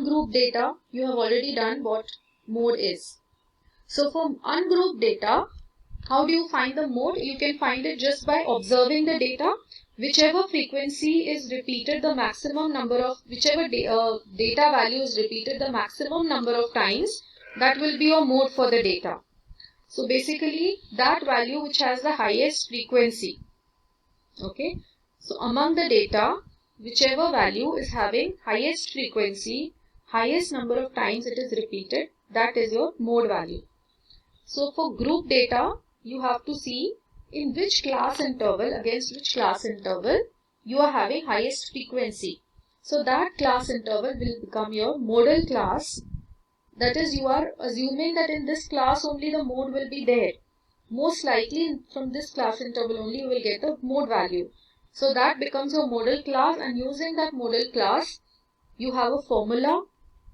ungrouped data, you have already done what mode is. So for ungrouped data, how do you find the mode? You can find it just by observing the data. Whichever frequency is repeated the maximum number of, whichever data value is repeated the maximum number of times, that will be your mode for the data. So basically that value which has the highest frequency. Okay. So among the data, whichever value is having highest frequency, highest number of times it is repeated, that is your mode value. So for group data, you have to see in which class interval, against which class interval you are having highest frequency. So that class interval will become your modal class. That is, you are assuming that in this class only the mode will be there. Most likely from this class interval only you will get the mode value. So that becomes your modal class, and using that modal class you have a formula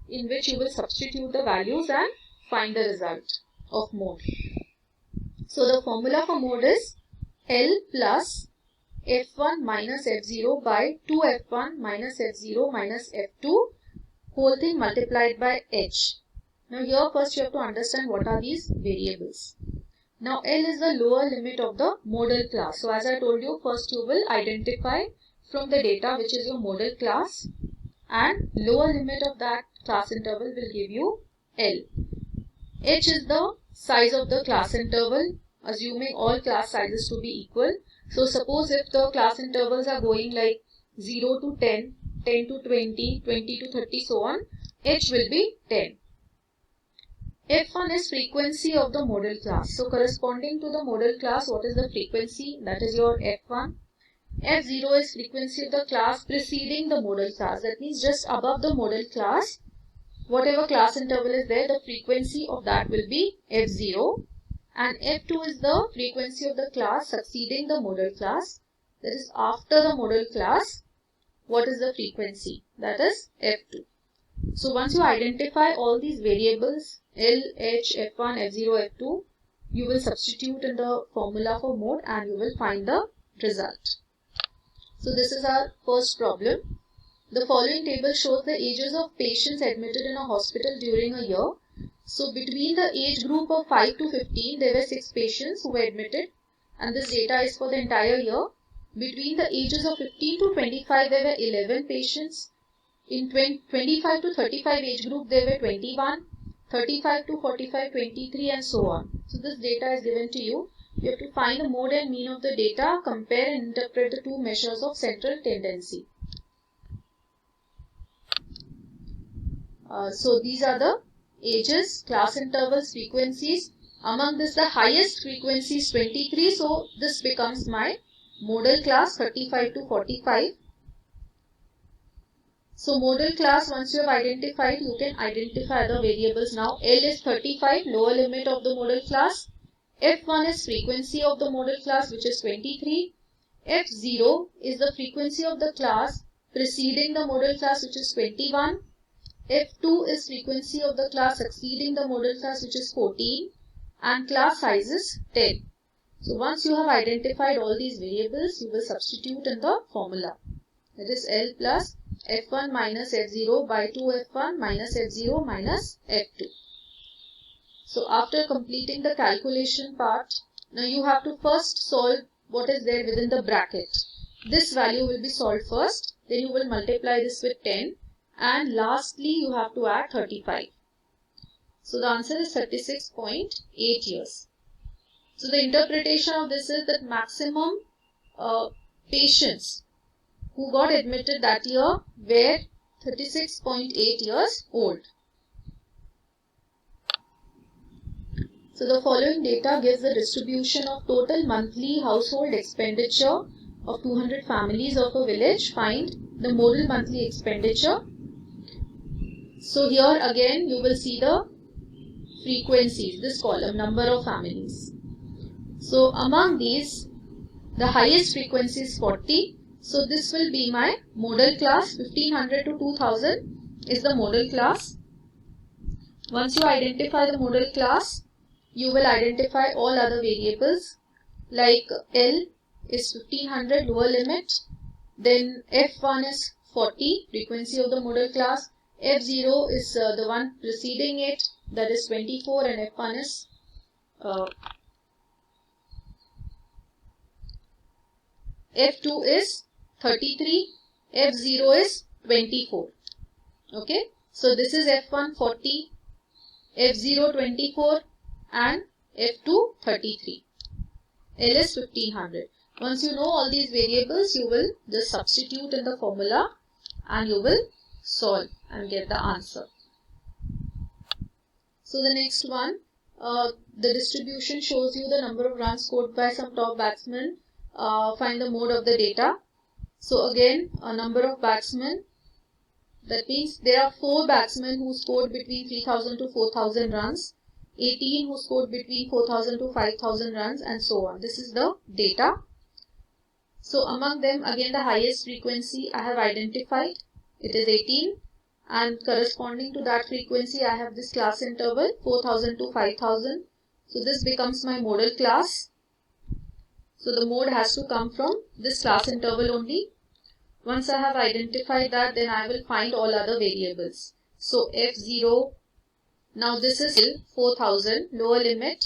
in which you will substitute the values and find the result of mode. So the formula for mode is L plus F1 minus F0 by 2F1 minus F0 minus F2 whole thing multiplied by H. Now here first you have to understand what are these variables. Now L is the lower limit of the modal class. So as I told you, first you will identify from the data which is your modal class, and lower limit of that class interval will give you L. H is the size of the class interval, assuming all class sizes to be equal. So suppose if the class intervals are going like 0 to 10, 10 to 20, 20 to 30, so on, H will be 10. F1 is frequency of the modal class. So corresponding to the modal class, what is the frequency? That is your F1. F0 is frequency of the class preceding the modal class. That means just above the modal class, whatever class interval is there, the frequency of that will be F0. And F2 is the frequency of the class succeeding the modal class. That is, after the modal class, what is the frequency? That is F2. So once you identify all these variables, L, H, F1, F0, F2, you will substitute in the formula for mode and you will find the result. So this is our first problem. The following table shows the ages of patients admitted in a hospital during a year. So between the age group of 5 to 15, there were 6 patients who were admitted, and this data is for the entire year. Between the ages of 15 to 25, there were 11 patients. In 25 to 35 age group, there were 21, 35 to 45, 23, and so on. So this data is given to you. You have to find the mode and mean of the data, compare and interpret the two measures of central tendency. So these are the ages, class intervals, frequencies. Among this, the highest frequency is 23. So this becomes my modal class, 35 to 45. So modal class, once you have identified, you can identify other variables now. L is 35, lower limit of the modal class. F1 is frequency of the modal class, which is 23. F0 is the frequency of the class preceding the modal class, which is 21. F2 is frequency of the class succeeding the modal class, which is 14. And class size is 10. So once you have identified all these variables, you will substitute in the formula. That is L plus F1 minus F0 by 2F1 minus F0 minus F2. So after completing the calculation part, now you have to first solve what is there within the bracket. This value will be solved first, then you will multiply this with 10, and lastly you have to add 35. So the answer is 36.8 years. So the interpretation of this is that maximum patients who got admitted that year were 36.8 years old. So the following data gives the distribution of total monthly household expenditure of 200 families of a village. Find the modal monthly expenditure. So here again you will see the frequencies, this column, number of families. So among these, the highest frequency is 40. So this will be my modal class. 1500 to 2000 is the modal class. Once you identify the modal class, you will identify all other variables like L is 1500 lower limit. Then F1 is 40 frequency of the modal class. F0 is the one preceding it, that is 24, and F1 is F2 is 33, F0 is 24. Okay, so this is F1 40, F0 24, and F2 33. L is 1500. Once you know all these variables, you will just substitute in the formula and you will solve and get the answer. So the next one, the distribution shows you the number of runs scored by some top batsmen. Find the mode of the data. So again, a number of batsmen. That means there are 4 batsmen who scored between 3000 to 4000 runs, 18 who scored between 4000 to 5000 runs, and so on. This is the data. So among them, again the highest frequency I have identified. It is 18, and corresponding to that frequency I have this class interval 4000 to 5000. So this becomes my modal class. So the mode has to come from this class interval only. Once I have identified that, then I will find all other variables. So F0, now this is 4000, lower limit.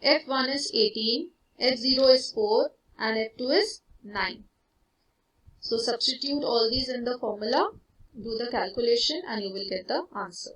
F1 is 18, F0 is 4, and F2 is 9. So substitute all these in the formula, do the calculation, and you will get the answer.